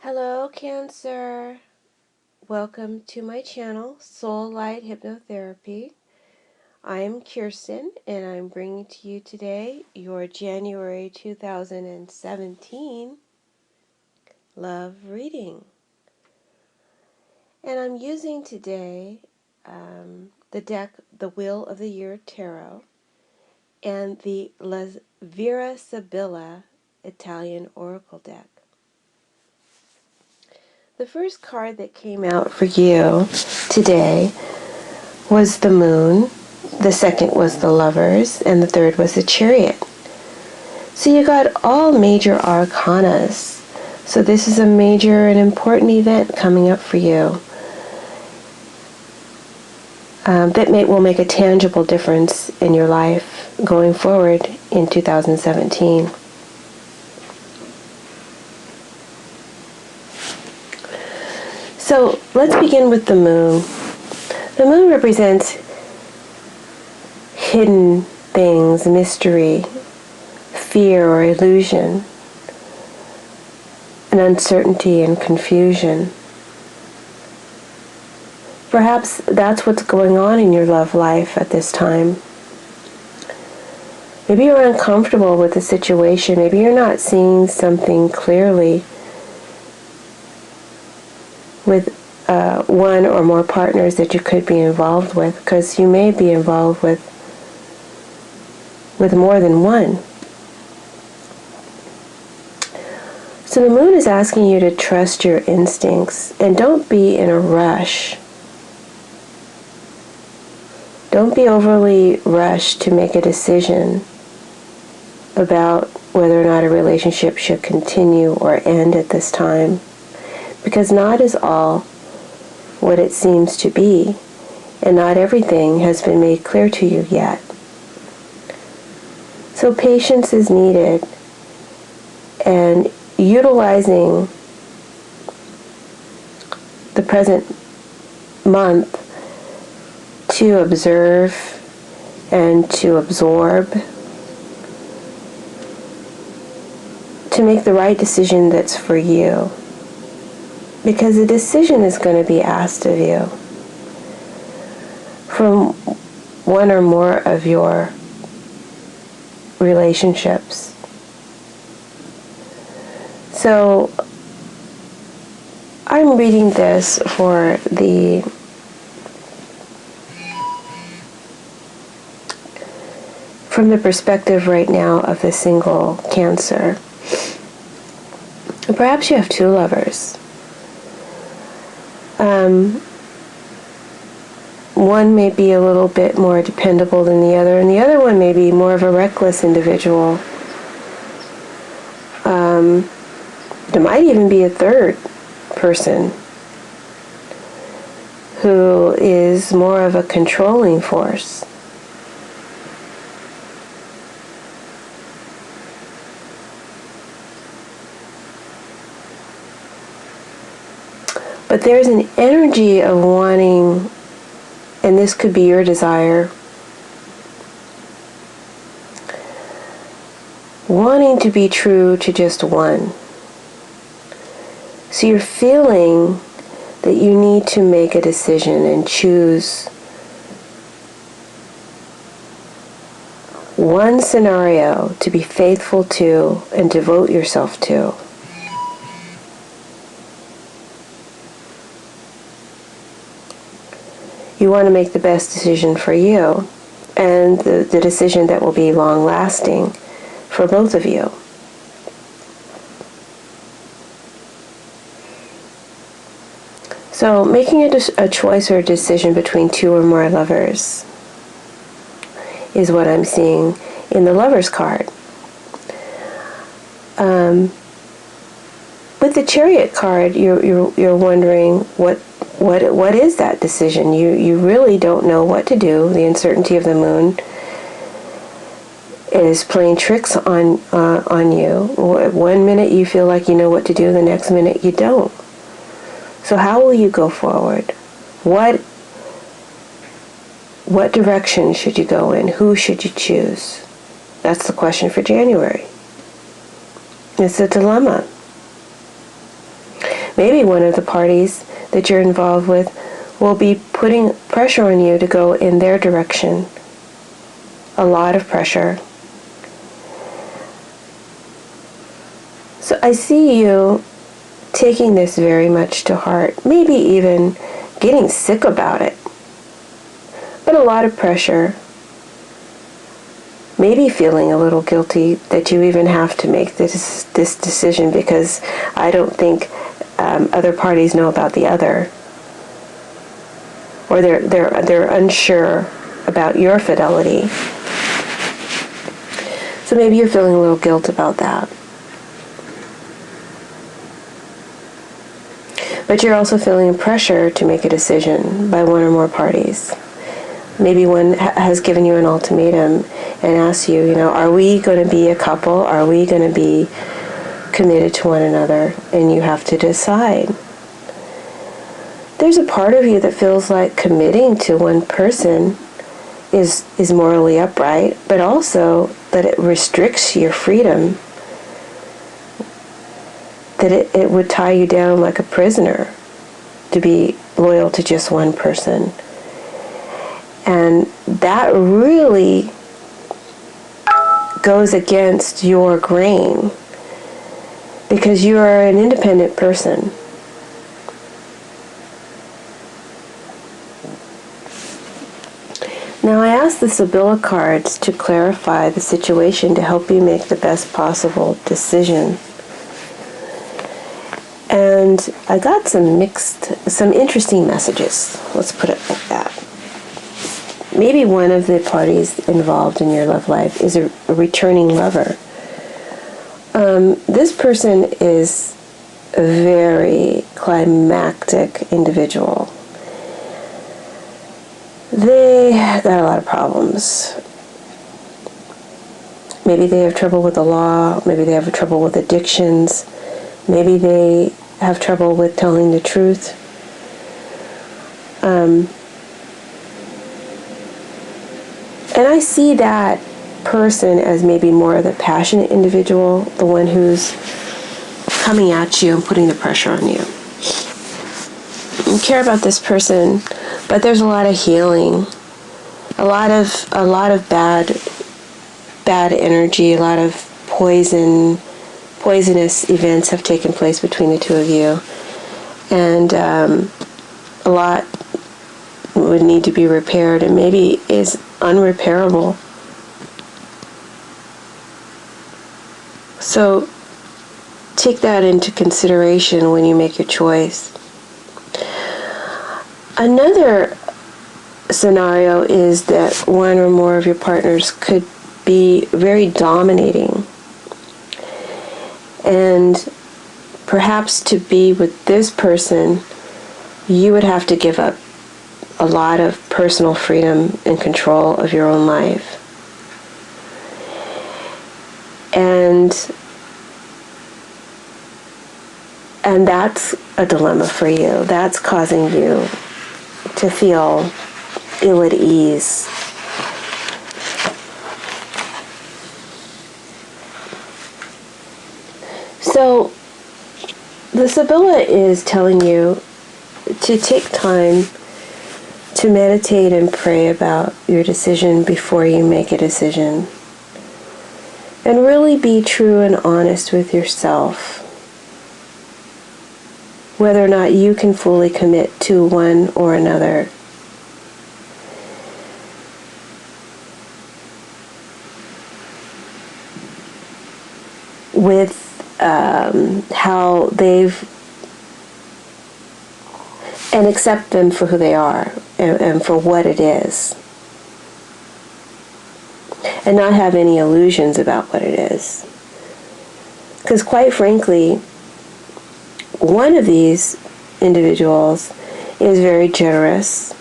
Hello, Cancer. Welcome to my channel, Soul Light Hypnotherapy. I am Kirsten, and I'm bringing to you today your January 2017 love reading. And I'm using today the deck, the Wheel of the Year Tarot, and the La Vera Sibilla Italian Oracle deck. The first card that came out for you today was the Moon, the second was the Lovers, and the third was the Chariot. So you got all major arcanas. So this is a major and important event coming up for you that will make a tangible difference in your life going forward in 2017. So let's begin with the Moon. The Moon represents hidden things, mystery, fear or illusion, and uncertainty and confusion. Perhaps that's what's going on in your love life at this time. Maybe you're uncomfortable with the situation. Maybe you're not seeing something clearly with one or more partners that you could be involved with, because you may be involved with more than one. So the Moon is asking you to trust your instincts and don't be in a rush. Don't be overly rushed to make a decision about whether or not a relationship should continue or end at this time, because not is all what it seems to be, and not everything has been made clear to you yet. So patience is needed, and utilizing the present month to observe and to absorb, to make the right decision that's for you. Because a decision is going to be asked of you from one or more of your relationships. So I'm reading this from the perspective right now of the single Cancer. Perhaps you have two lovers. One may be a little bit more dependable than the other, and the other one may be more of a reckless individual. There might even be a third person who is more of a controlling force. But there's an energy of wanting, and this could be your desire, wanting to be true to just one. So you're feeling that you need to make a decision and choose one scenario to be faithful to and devote yourself to. You want to make the best decision for you, and the decision that will be long-lasting for both of you. So making a choice or a decision between two or more lovers is what I'm seeing in the Lovers card. With the Chariot card, you're wondering what is that decision? You really don't know what to do. The uncertainty of the Moon is playing tricks on you. 1 minute you feel like you know what to do, the next minute you don't. So how will you go forward? What direction should you go in? Who should you choose? That's the question for January. It's a dilemma. Maybe one of the parties that you're involved with will be putting pressure on you to go in their direction. A lot of pressure. So I see you taking this very much to heart, maybe even getting sick about it. But a lot of pressure. Maybe feeling a little guilty that you even have to make this decision, because I don't think other parties know about the other, or they're unsure about your fidelity. So maybe you're feeling a little guilt about that. But you're also feeling pressure to make a decision by one or more parties. Maybe one has given you an ultimatum and asked you, are we going to be a couple? Are we going to be committed to one another? And you have to decide. There's a part of you that feels like committing to one person is morally upright, but also that it restricts your freedom, that it would tie you down like a prisoner to be loyal to just one person. And that really goes against your grain, because you are an independent person. Now I asked the Sibylla cards to clarify the situation to help you make the best possible decision. And I got some interesting messages. Let's put it like that. Maybe one of the parties involved in your love life is a returning lover. This person is a very climactic individual. They got a lot of problems. Maybe they have trouble with the law. Maybe they have trouble with addictions. Maybe they have trouble with telling the truth. And I see that person as maybe more of the passionate individual, the one who's coming at you and putting the pressure on you. You care about this person, but there's a lot of healing, a lot of bad energy, a lot of poisonous events have taken place between the two of you, and a lot would need to be repaired, and maybe is unrepairable. So take that into consideration when you make your choice. Another scenario is that one or more of your partners could be very dominating. And perhaps to be with this person, you would have to give up a lot of personal freedom and control of your own life. And that's a dilemma for you. That's causing you to feel ill at ease. So the Sibylla is telling you to take time to meditate and pray about your decision before you make a decision. And really be true and honest with yourself, whether or not you can fully commit to one or another. With how and accept them for who they are and for what it is. And not have any illusions about what it is. Because quite frankly, one of these individuals is very generous,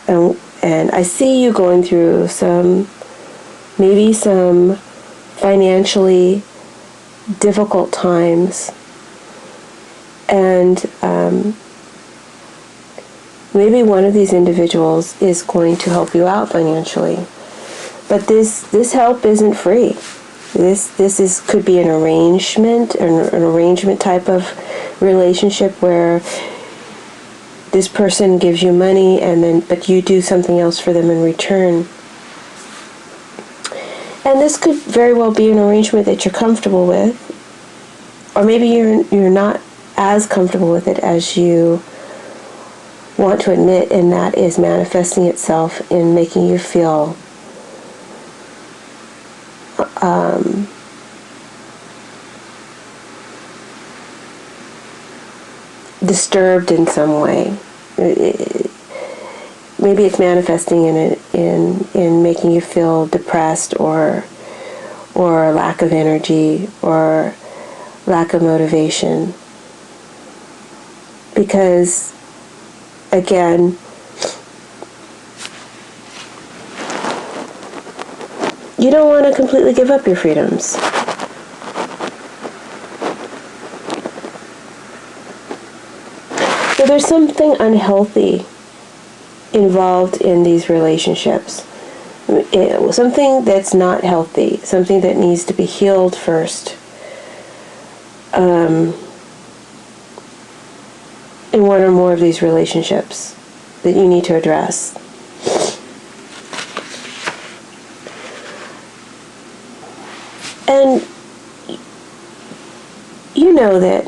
and I see you going through maybe some financially difficult times, and maybe one of these individuals is going to help you out financially. But this help isn't free. This could be an arrangement type of relationship where this person gives you money but you do something else for them in return. And this could very well be an arrangement that you're comfortable with, or maybe you're not as comfortable with it as you want to admit, and that is manifesting itself in making you feel disturbed in some way. Maybe it's manifesting in making you feel depressed or lack of energy or lack of motivation. Because, again, you don't want to completely give up your freedoms. So there's something unhealthy involved in these relationships. Something that's not healthy, something that needs to be healed first. In one or more of these relationships that you need to address. And you know that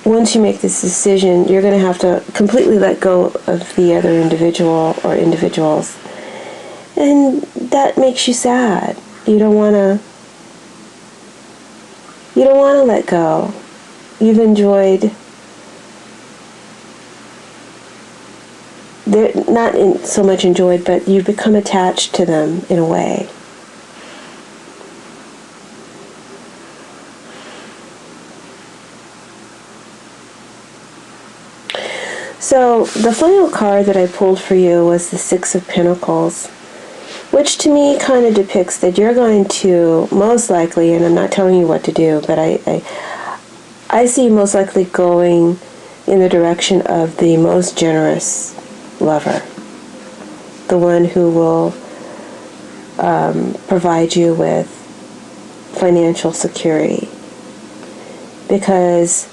once you make this decision, you're going to have to completely let go of the other individual or individuals. And that makes you sad. You don't want to let go. You've enjoyed, they're not so much enjoyed, but you've become attached to them in a way. So the final card that I pulled for you was the Six of Pentacles, which to me kind of depicts that you're going to most likely, and I'm not telling you what to do, but I see you most likely going in the direction of the most generous lover, the one who will provide you with financial security, because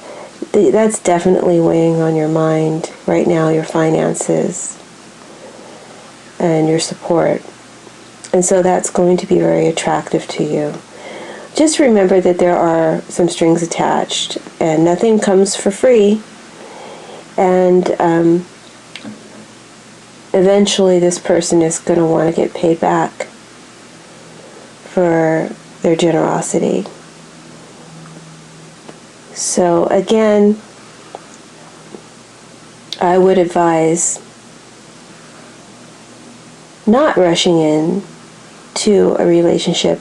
that's definitely weighing on your mind right now, your finances and your support. And so that's going to be very attractive to you. Just remember that there are some strings attached, and nothing comes for free. And eventually this person is going to want to get paid back for their generosity. So again, I would advise not rushing in to a relationship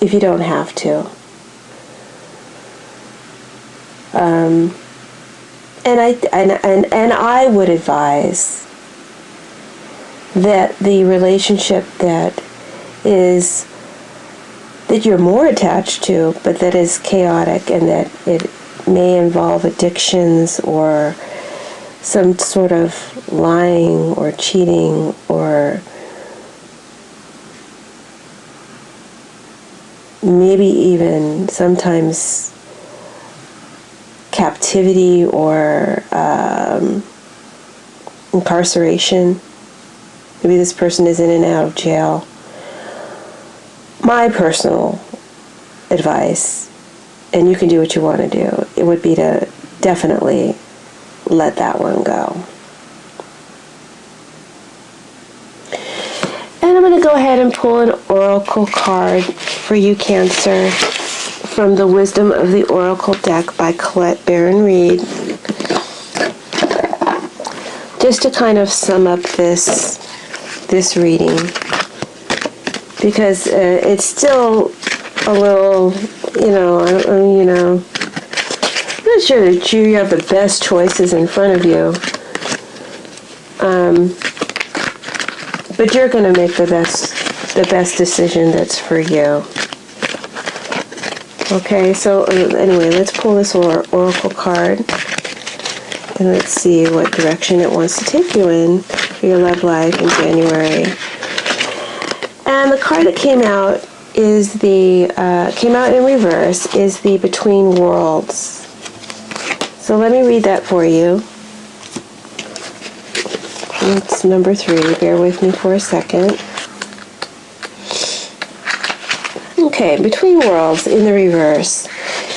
if you don't have to. And I would advise that the relationship that you're more attached to, but that is chaotic, and that it may involve addictions or some sort of lying or cheating or maybe even sometimes captivity or incarceration. Maybe this person is in and out of jail. My personal advice, and you can do what you want to do, it would be to definitely let that one go. And I'm going to go ahead and pull an oracle card for you, Cancer, from the Wisdom of the Oracle deck by Colette Baron Reed. Just to kind of sum up this reading, because it's still a little, I'm not sure that you have the best choices in front of you, but you're going to make the best decision that's for you. Okay, so anyway, let's pull this oracle card, and let's see what direction it wants to take you in for your love life in January. And the card that came out is the, came out in reverse, is the Between Worlds. So let me read that for you. It's number 3. Bear with me for a second. Okay, Between Worlds in the reverse.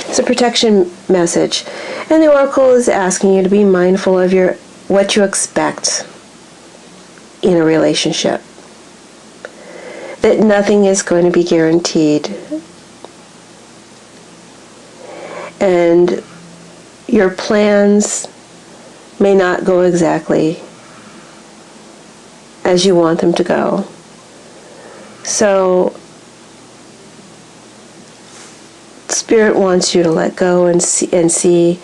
It's a protection message. And the Oracle is asking you to be mindful of what you expect in a relationship. That nothing is going to be guaranteed. And your plans may not go exactly as you want them to go. So Spirit wants you to let go and see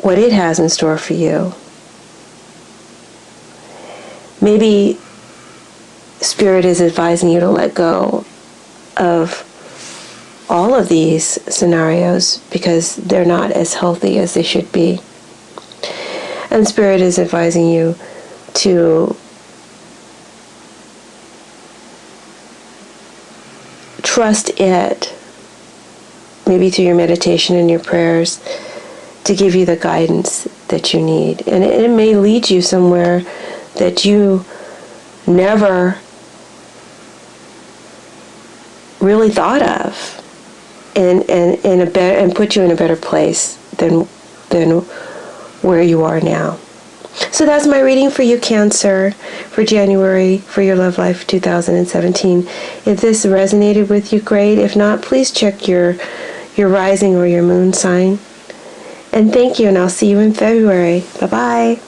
what it has in store for you. Maybe Spirit is advising you to let go of all of these scenarios because they're not as healthy as they should be. And Spirit is advising you to trust it, maybe through your meditation and your prayers, to give you the guidance that you need. And it may lead you somewhere that you never really thought of, and put you in a better place than where you are now. So that's my reading for you, Cancer, for January, for your love life 2017. If this resonated with you, great. If not, please check your rising or your moon sign. And thank you, and I'll see you in February. Bye-bye.